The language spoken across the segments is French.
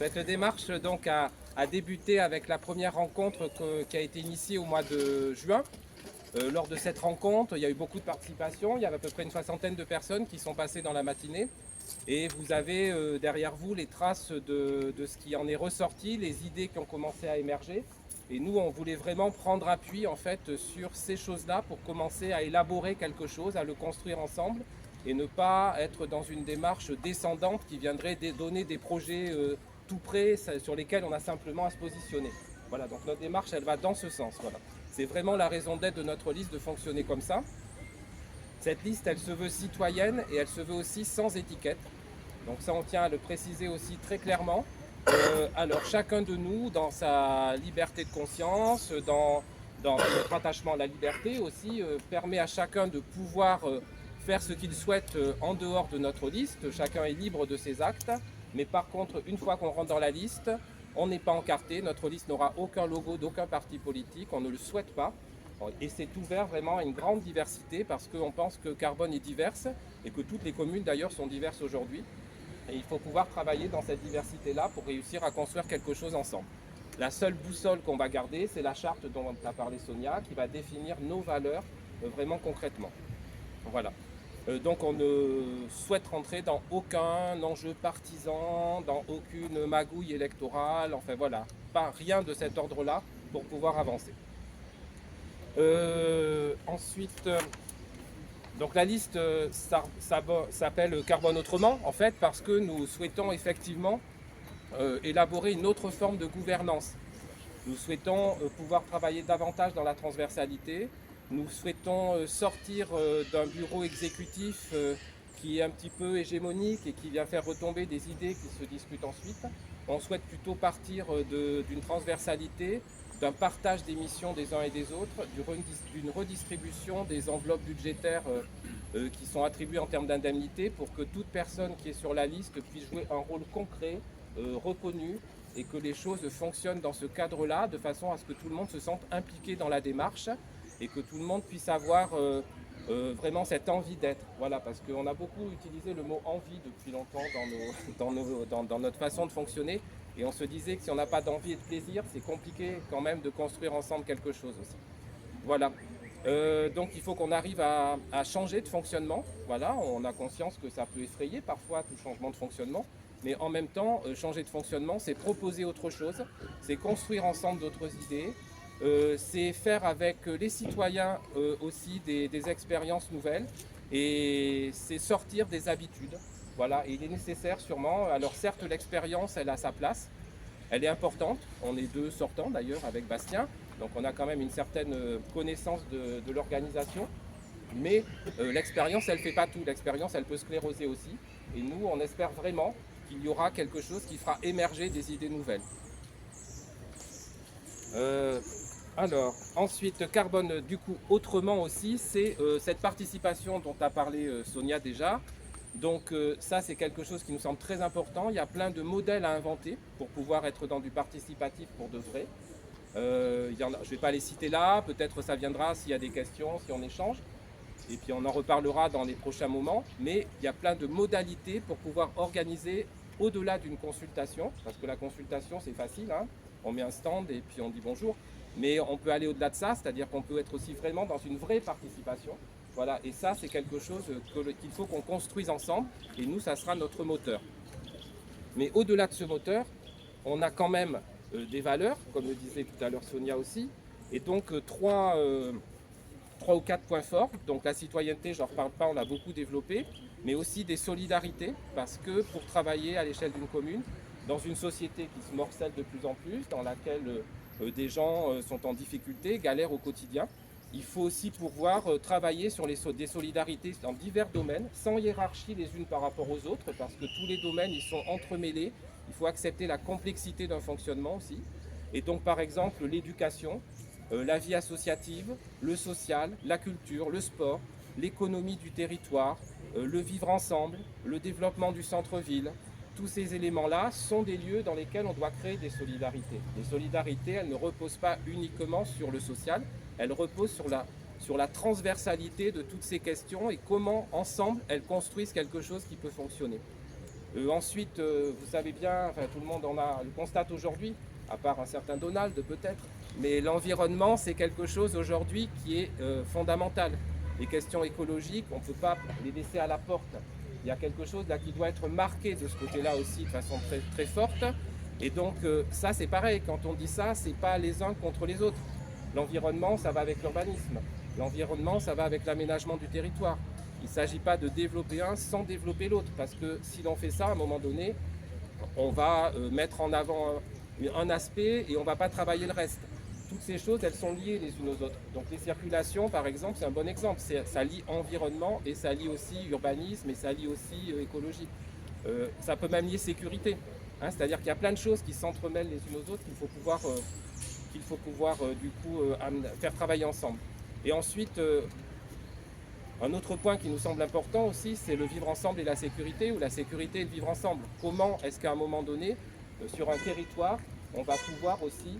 Cette démarche donc a débuté avec la première rencontre qui a été initiée au mois de juin. Lors de cette rencontre, il y a eu beaucoup de participation. Il y avait à peu près une soixantaine de personnes qui sont passées dans la matinée. Et vous avez derrière vous les traces de ce qui en est ressorti, les idées qui ont commencé à émerger. Et nous, on voulait vraiment prendre appui en fait sur ces choses-là pour commencer à élaborer quelque chose, à le construire ensemble et ne pas être dans une démarche descendante qui viendrait donner des projets tout près sur lesquels on a simplement à se positionner. Voilà, donc notre démarche, elle va dans ce sens. Voilà. C'est vraiment la raison d'être de notre liste de fonctionner comme ça. Cette liste, elle se veut citoyenne et elle se veut aussi sans étiquette. Donc ça, on tient à le préciser aussi très clairement. Alors chacun de nous, dans sa liberté de conscience, dans notre attachement à la liberté aussi, permet à chacun de pouvoir faire ce qu'il souhaite en dehors de notre liste. Chacun est libre de ses actes. Mais par contre, une fois qu'on rentre dans la liste, on n'est pas encarté. Notre liste n'aura aucun logo d'aucun parti politique. On ne le souhaite pas. Et c'est ouvert vraiment à une grande diversité parce qu'on pense que Carbone est diverse et que toutes les communes d'ailleurs sont diverses aujourd'hui. Et il faut pouvoir travailler dans cette diversité-là pour réussir à construire quelque chose ensemble. La seule boussole qu'on va garder, c'est la charte dont a parlé Sonia, qui va définir nos valeurs vraiment concrètement. Voilà. Donc on ne souhaite rentrer dans aucun enjeu partisan, dans aucune magouille électorale, enfin voilà, pas rien de cet ordre-là pour pouvoir avancer. Ensuite, donc la liste s'appelle Carbone Autrement, en fait, parce que nous souhaitons effectivement élaborer une autre forme de gouvernance. Nous souhaitons pouvoir travailler davantage dans la transversalité. Nous souhaitons sortir d'un bureau exécutif qui est un petit peu hégémonique et qui vient faire retomber des idées qui se discutent ensuite. On souhaite plutôt partir d'une transversalité, d'un partage des missions des uns et des autres, d'une redistribution des enveloppes budgétaires qui sont attribuées en termes d'indemnité pour que toute personne qui est sur la liste puisse jouer un rôle concret, reconnu, et que les choses fonctionnent dans ce cadre-là, de façon à ce que tout le monde se sente impliqué dans la démarche et que tout le monde puisse avoir vraiment cette envie d'être. Voilà, parce qu'on a beaucoup utilisé le mot envie depuis longtemps dans notre façon de fonctionner. Et on se disait que si on n'a pas d'envie et de plaisir, c'est compliqué quand même de construire ensemble quelque chose aussi. Voilà. Donc il faut qu'on arrive à changer de fonctionnement. Voilà, on a conscience que ça peut effrayer parfois tout changement de fonctionnement. Mais en même temps, changer de fonctionnement, c'est proposer autre chose, c'est construire ensemble d'autres idées, c'est faire avec les citoyens aussi des expériences nouvelles et c'est sortir des habitudes. Voilà, et il est nécessaire sûrement, alors certes l'expérience elle a sa place, elle est importante, on est deux sortants d'ailleurs avec Bastien, donc on a quand même une certaine connaissance de l'organisation, mais l'expérience elle ne fait pas tout, l'expérience elle peut scléroser aussi, et nous on espère vraiment qu'il y aura quelque chose qui fera émerger des idées nouvelles. Alors, ensuite, Carbone, du coup, autrement aussi, c'est cette participation dont a parlé Sonia déjà. Donc ça, c'est quelque chose qui nous semble très important. Il y a plein de modèles à inventer pour pouvoir être dans du participatif pour de vrai. Je ne vais pas les citer là, peut-être ça viendra s'il y a des questions, si on échange. Et puis on en reparlera dans les prochains moments. Mais il y a plein de modalités pour pouvoir organiser au-delà d'une consultation. Parce que la consultation, c'est facile, hein. On met un stand et puis on dit bonjour. Mais on peut aller au-delà de ça, c'est-à-dire qu'on peut être aussi vraiment dans une vraie participation. Voilà, et ça, c'est quelque chose qu'il faut qu'on construise ensemble, et nous, ça sera notre moteur. Mais au-delà de ce moteur, on a quand même des valeurs, comme le disait tout à l'heure Sonia aussi, et donc trois ou quatre points forts. Donc la citoyenneté, je n'en reparle pas, on l'a beaucoup développé, mais aussi des solidarités, parce que pour travailler à l'échelle d'une commune, dans une société qui se morcelle de plus en plus, dans laquelle des gens sont en difficulté, galèrent au quotidien, il faut aussi pouvoir travailler sur des solidarités dans divers domaines, sans hiérarchie les unes par rapport aux autres, parce que tous les domaines ils sont entremêlés. Il faut accepter la complexité d'un fonctionnement aussi. Et donc par exemple l'éducation, la vie associative, le social, la culture, le sport, l'économie du territoire, le vivre ensemble, le développement du centre-ville. Tous ces éléments-là sont des lieux dans lesquels on doit créer des solidarités. Les solidarités, elles ne reposent pas uniquement sur le social, elles reposent sur la transversalité de toutes ces questions et comment, ensemble, elles construisent quelque chose qui peut fonctionner. Ensuite, vous savez bien, enfin, tout le monde le constate aujourd'hui, à part un certain Donald peut-être, mais l'environnement, c'est quelque chose aujourd'hui qui est fondamental. Les questions écologiques, on ne peut pas les laisser à la porte. Il y a quelque chose là qui doit être marqué de ce côté-là aussi de façon très, très forte. Et donc ça, c'est pareil, quand on dit ça, c'est pas les uns contre les autres. L'environnement, ça va avec l'urbanisme. L'environnement, ça va avec l'aménagement du territoire. Il ne s'agit pas de développer un sans développer l'autre, parce que si l'on fait ça, à un moment donné, on va mettre en avant un aspect et on ne va pas travailler le reste. Toutes ces choses, elles sont liées les unes aux autres. Donc les circulations, par exemple, c'est un bon exemple. Ça lie environnement et ça lie aussi urbanisme et ça lie aussi écologie. Ça peut même lier sécurité. Hein, c'est-à-dire qu'il y a plein de choses qui s'entremêlent les unes aux autres qu'il faut pouvoir du coup faire travailler ensemble. Et ensuite, un autre point qui nous semble important aussi, c'est le vivre ensemble et la sécurité, ou la sécurité et le vivre ensemble. Comment est-ce qu'à un moment donné, sur un territoire, on va pouvoir aussi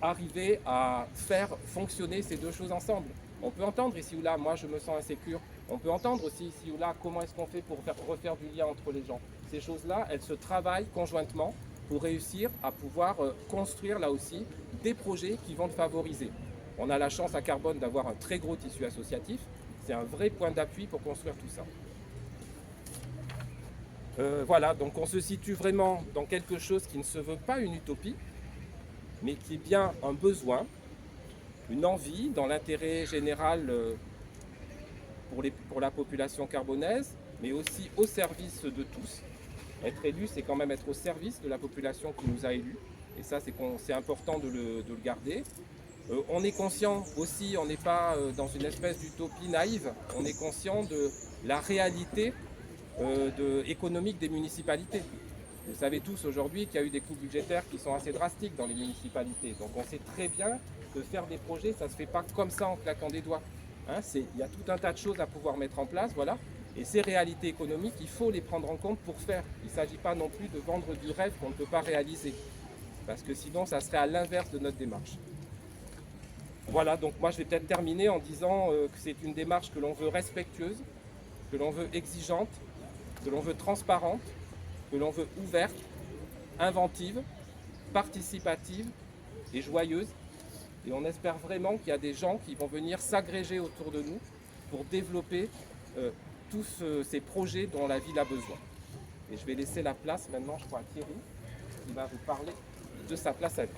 arriver à faire fonctionner ces deux choses ensemble. On peut entendre ici ou là, moi je me sens insécure. On peut entendre aussi ici ou là, comment est-ce qu'on fait pour refaire du lien entre les gens. Ces choses-là, elles se travaillent conjointement pour réussir à pouvoir construire là aussi des projets qui vont le favoriser. On a la chance à Carbone d'avoir un très gros tissu associatif. C'est un vrai point d'appui pour construire tout ça. Voilà, donc on se situe vraiment dans quelque chose qui ne se veut pas une utopie, mais qui est bien un besoin, une envie dans l'intérêt général pour la population carbonaise, mais aussi au service de tous. Être élu, c'est quand même être au service de la population qui nous a élus, et ça c'est important de le garder. On est conscient aussi, on n'est pas dans une espèce d'utopie naïve, on est conscient de la réalité économique des municipalités. Vous savez tous aujourd'hui qu'il y a eu des coûts budgétaires qui sont assez drastiques dans les municipalités. Donc on sait très bien que faire des projets, ça ne se fait pas comme ça en claquant des doigts. Hein, il y a tout un tas de choses à pouvoir mettre en place, voilà. Et ces réalités économiques, il faut les prendre en compte pour faire. Il ne s'agit pas non plus de vendre du rêve qu'on ne peut pas réaliser. Parce que sinon, ça serait à l'inverse de notre démarche. Voilà, donc moi je vais peut-être terminer en disant que c'est une démarche que l'on veut respectueuse, que l'on veut exigeante, que l'on veut transparente, que l'on veut ouverte, inventive, participative et joyeuse. Et on espère vraiment qu'il y a des gens qui vont venir s'agréger autour de nous pour développer tous ces projets dont la ville a besoin. Et je vais laisser la place maintenant, je crois, à Thierry, qui va vous parler de sa place à lui.